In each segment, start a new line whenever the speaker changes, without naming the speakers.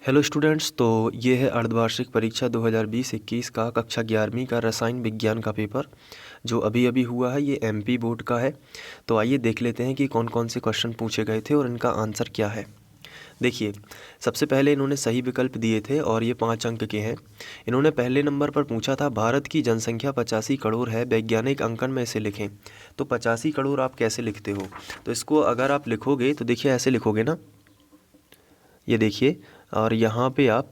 Hello students. तो ये है अर्धवार्षिक परीक्षा 2020-21 का कक्षा 11वीं का रसायन विज्ञान का पेपर जो अभी अभी हुआ है। ये एमपी बोर्ड का है। तो आइए देख लेते हैं कि कौन कौन से क्वेश्चन पूछे गए थे और इनका आंसर क्या है। देखिए, सबसे पहले इन्होंने सही विकल्प दिए थे और ये 5 अंक के हैं। इन्होंने पहले नंबर पर पूछा था भारत की जनसंख्या 85 करोड़ है, वैज्ञानिक अंकन में इसे लिखें। तो 85 करोड़ आप कैसे लिखते हो? तो इसको अगर आप लिखोगे तो देखिए ऐसे लिखोगे ना, ये देखिए, और यहाँ पे आप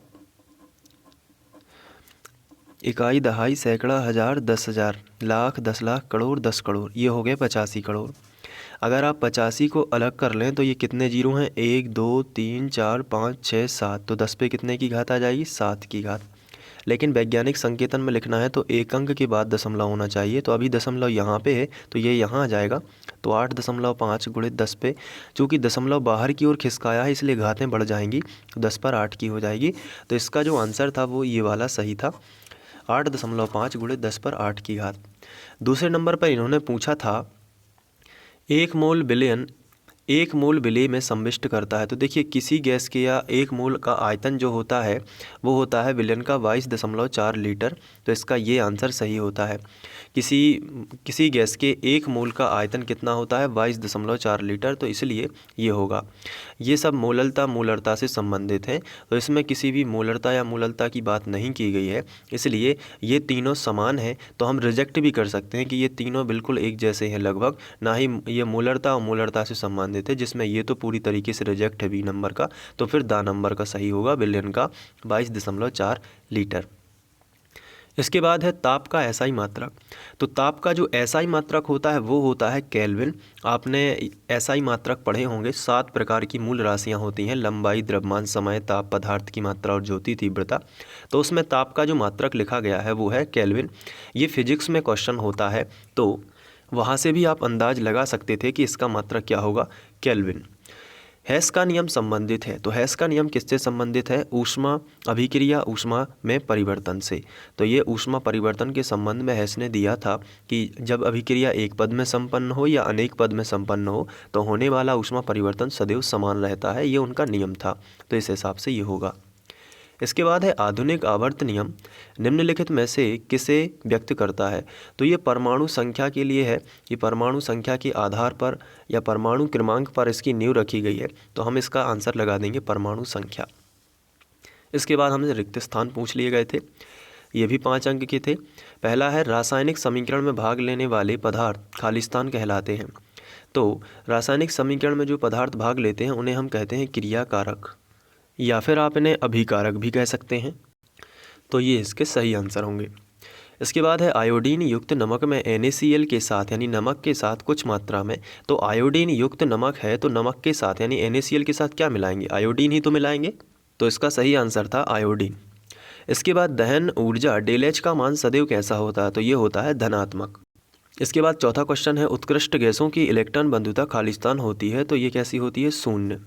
इकाई, दहाई, सैकड़ा, हज़ार, 10,000, लाख, 10 लाख, करोड़, 10 करोड़, ये हो गए 85 करोड़। अगर आप 85 को अलग कर लें तो ये कितने जीरो हैं? 1 2 3 4 5 6 7। तो 10 पे कितने की घात आ जाएगी? 7 की घात। लेकिन वैज्ञानिक संकेतन में लिखना है तो एक अंक के बाद दशमलव होना चाहिए। तो अभी दशमलव यहाँ पे है तो ये यहाँ आ जाएगा। तो 8.5 गुणित 10 पे, चूँकि दशमलव बाहर की ओर खिसकाया है इसलिए घातें बढ़ जाएंगी, तो 10 पर 8 की हो जाएगी। तो इसका जो आंसर था वो ये वाला सही था, 8.5 गुणित 10 पर 8 की घात। दूसरे नंबर पर इन्होंने पूछा था एक मोल विलेय में संविष्ट करता है। तो देखिए, किसी गैस के या एक मोल का आयतन जो होता है वो होता है विलयन का 22.4 लीटर। तो इसका ये आंसर सही होता है। किसी गैस के एक मोल का आयतन कितना होता है? 22.4 लीटर। तो इसलिए ये होगा। ये सब मोललता मूलरता से संबंधित हैं, तो इसमें किसी भी मोलरता या मूललता की बात नहीं की गई है, इसलिए ये तीनों समान हैं। तो हम रिजेक्ट भी कर सकते हैं कि ये तीनों बिल्कुल एक जैसे हैं लगभग, ना ही ये मोलरता और मूलरता से संबंधित है, जिसमें ये तो पूरी तरीके से रिजेक्ट है बी नंबर का। तो फिर दा नंबर का सही होगा, बिलियन का 22.4 लीटर। इसके बाद है ताप का एसआई मात्रक। तो ताप का जो एसआई मात्रक होता है वो होता है केल्विन। आपने एसआई मात्रक पढ़े होंगे। 7 प्रकार की मूल राशियां होती हैं: लंबाई, द्रव्यमान, समय, ताप, पदार्थ की मात्रा और ज्योति तीव्रता। तो उसमें ताप का जो मात्रक लिखा गया है वो है केल्विन। ये फिजिक्स में क्वेश्चन होता है, तो वहाँ से भी आप अंदाज लगा सकते थे कि इसका मात्रक क्या होगा, केल्विन। हेस का नियम संबंधित है। तो हेस का नियम किससे संबंधित है? ऊष्मा अभिक्रिया ऊष्मा में परिवर्तन से। तो ये ऊष्मा परिवर्तन के संबंध में हेस ने दिया था कि जब अभिक्रिया एक पद में संपन्न हो या अनेक पद में संपन्न हो तो होने वाला ऊष्मा परिवर्तन सदैव समान रहता है। ये उनका नियम था, तो इस हिसाब से ये होगा। इसके बाद है आधुनिक आवर्त नियम निम्नलिखित में से किसे व्यक्त करता है? तो ये परमाणु संख्या के लिए है। ये परमाणु संख्या के आधार पर या परमाणु क्रमांक पर इसकी नींव रखी गई है, तो हम इसका आंसर लगा देंगे परमाणु संख्या। इसके बाद हमसे रिक्त स्थान पूछ लिए गए थे, ये भी 5 अंक के थे। पहला है रासायनिक समीकरण में भाग लेने वाले पदार्थ खालिस्तान कहलाते हैं। तो रासायनिक समीकरण में जो पदार्थ भाग लेते हैं उन्हें हम कहते हैं क्रियाकारक, या फिर आप इन्हें अभिकारक भी कह सकते हैं। तो ये इसके सही आंसर होंगे। इसके बाद है आयोडीन युक्त नमक में NaCl के साथ यानी नमक के साथ कुछ मात्रा में। तो आयोडीन युक्त नमक है तो नमक के साथ यानी NaCl के साथ क्या मिलाएंगे? आयोडीन ही तो मिलाएंगे। तो इसका सही आंसर था आयोडीन। इसके बाद दहन ऊर्जा ΔH का मान सदैव कैसा होता है? तो ये होता है धनात्मक। इसके बाद चौथा क्वेश्चन है उत्कृष्ट गैसों की इलेक्ट्रॉन बंधुता खालिस्तान होती है। तो ये कैसी होती है? 0।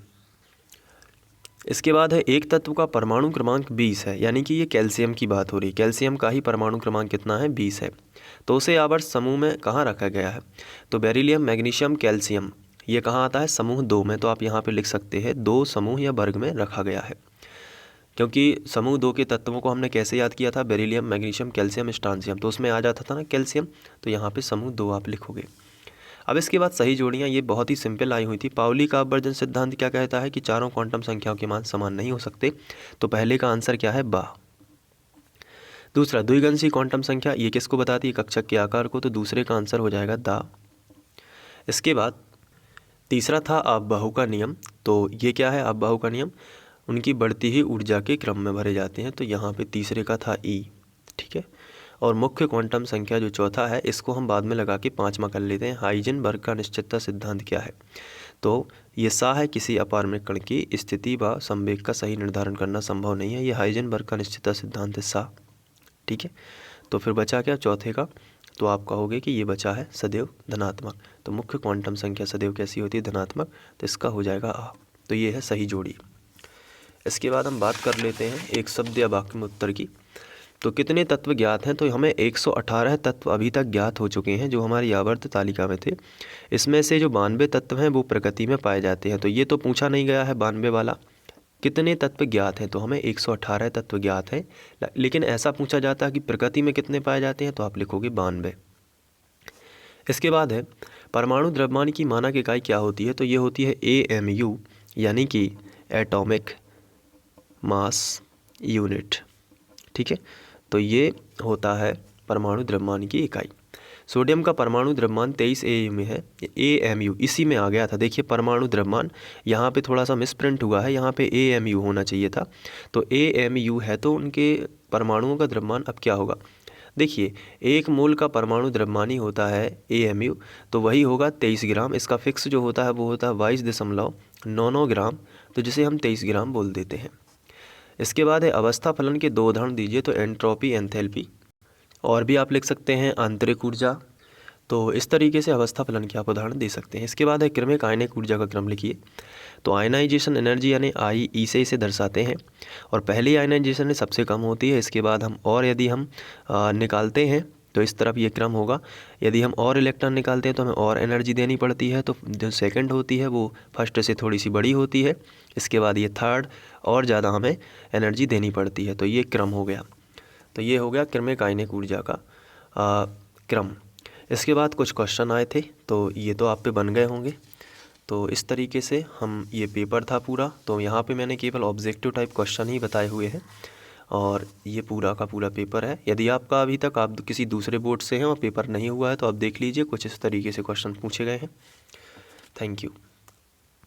इसके बाद है एक तत्व का परमाणु क्रमांक 20 है, यानी कि ये कैल्शियम की बात हो रही है। कैल्शियम का ही परमाणु क्रमांक कितना है? 20 है। तो उसे आवर्त समूह में कहाँ रखा गया है? तो बेरिलियम, मैग्नीशियम, कैल्शियम, ये कहाँ आता है? समूह 2 में। तो आप यहाँ पे लिख सकते हैं 2 समूह या वर्ग में रखा गया है, क्योंकि समूह 2 के तत्वों को हमने कैसे याद किया था? बेरिलियम, मैग्नीशियम, कैल्शियम, स्ट्रांसियम, तो उसमें आ जाता था ना कैल्शियम। तो यहाँ पर समूह 2 आप लिखोगे। अब इसके बाद सही जोड़ियाँ, ये बहुत ही सिंपल आई हुई थी। पाउली का अपवर्जन सिद्धांत क्या कहता है? कि चारों क्वांटम संख्याओं के मान समान नहीं हो सकते। तो पहले का आंसर क्या है? बा। दूसरा, द्विगंशी क्वांटम संख्या, ये किसको बताती है? कक्षक के आकार को। तो दूसरे का आंसर हो जाएगा दा। इसके बाद तीसरा था अपबाहु का नियम। तो ये क्या है अपबाहु का नियम? उनकी बढ़ती ही ऊर्जा के क्रम में भरे जाते हैं। तो यहाँ पे तीसरे का था ई। ठीक है। और मुख्य क्वांटम संख्या जो चौथा है, इसको हम बाद में लगा के 5वां कर लेते हैं। हाइजेनबर्ग का निश्चितता सिद्धांत क्या है? तो ये सा है किसी अपारमिक कण की स्थिति व संवेग का सही निर्धारण करना संभव नहीं है। ये हाइजेनबर्ग का निश्चितता सिद्धांत है सा। ठीक है। तो फिर बचा क्या चौथे का? तो आप कहोगे कि ये बचा है सदैव धनात्मक। तो मुख्य क्वांटम संख्या सदैव कैसी होती है? धनात्मक। तो इसका हो जाएगा आ। तो ये है सही जोड़ी। इसके बाद हम बात कर लेते हैं एक शब्द या वाक्य में उत्तर की। तो कितने तत्व ज्ञात हैं? तो हमें 118 तत्व अभी तक ज्ञात हो चुके हैं जो हमारी आवर्त तालिका में थे। इसमें से जो 92 तत्व हैं वो प्रकृति में पाए जाते हैं। तो ये तो पूछा नहीं गया है 92 वाला, कितने तत्व ज्ञात हैं, तो हमें 118 तत्व ज्ञात हैं। लेकिन ऐसा पूछा जाता है कि प्रकृति में कितने पाए जाते हैं, तो आप लिखोगे 92। इसके बाद है परमाणु द्रव्यमान की मानक इकाई क्या होती है, तो ये होती है AMU यानी कि एटॉमिक मास यूनिट। ठीक है, तो ये होता है परमाणु द्रव्यमान की इकाई। सोडियम का परमाणु द्रव्यमान 23 AU में है, AMU इसी में आ गया था। देखिए परमाणु द्रव्यमान यहाँ पे थोड़ा सा मिसप्रिंट हुआ है, यहाँ पे AMU होना चाहिए था, तो AMU है, तो उनके परमाणुओं का द्रव्यमान अब क्या होगा। देखिए 1 मोल का परमाणु द्रव्यमान ही होता है AMU, तो वही होगा 23 ग्राम। इसका फिक्स जो होता है वो होता है 22.99 ग्राम, तो जिसे हम 23 ग्राम बोल देते हैं। इसके बाद है अवस्था फलन के 2 उदाहरण दीजिए, तो एंट्रोपी, एंथैल्पी, और भी आप लिख सकते हैं आंतरिक ऊर्जा। तो इस तरीके से अवस्था फलन के आप उदाहरण दे सकते हैं। इसके बाद है क्रमिक आयनिक ऊर्जा का क्रम लिखिए, तो आयनाइजेशन एनर्जी यानी IE से इसे दर्शाते हैं, और पहली आयनाइजेशन में सबसे कम होती है। इसके बाद हम और यदि हम निकालते हैं तो इस तरफ ये क्रम होगा। यदि हम और इलेक्ट्रॉन निकालते हैं तो हमें और एनर्जी देनी पड़ती है, तो जो सेकंड होती है वो फर्स्ट से थोड़ी सी बड़ी होती है। इसके बाद ये थर्ड, और ज़्यादा हमें एनर्जी देनी पड़ती है, तो ये क्रम हो गया। तो ये हो गया क्रमिक आयनिक ऊर्जा का क्रम। इसके बाद कुछ क्वेश्चन आए थे, तो ये तो आप पे बन गए होंगे। तो इस तरीके से हम ये पेपर था पूरा, तो यहाँ पे मैंने केवल ऑब्जेक्टिव टाइप क्वेश्चन ही बताए हुए हैं, और ये पूरा का पूरा पेपर है। यदि आपका अभी तक आप किसी दूसरे बोर्ड से हैं और पेपर नहीं हुआ है तो आप देख लीजिए, कुछ इस तरीके से क्वेश्चन पूछे गए हैं। Thank you.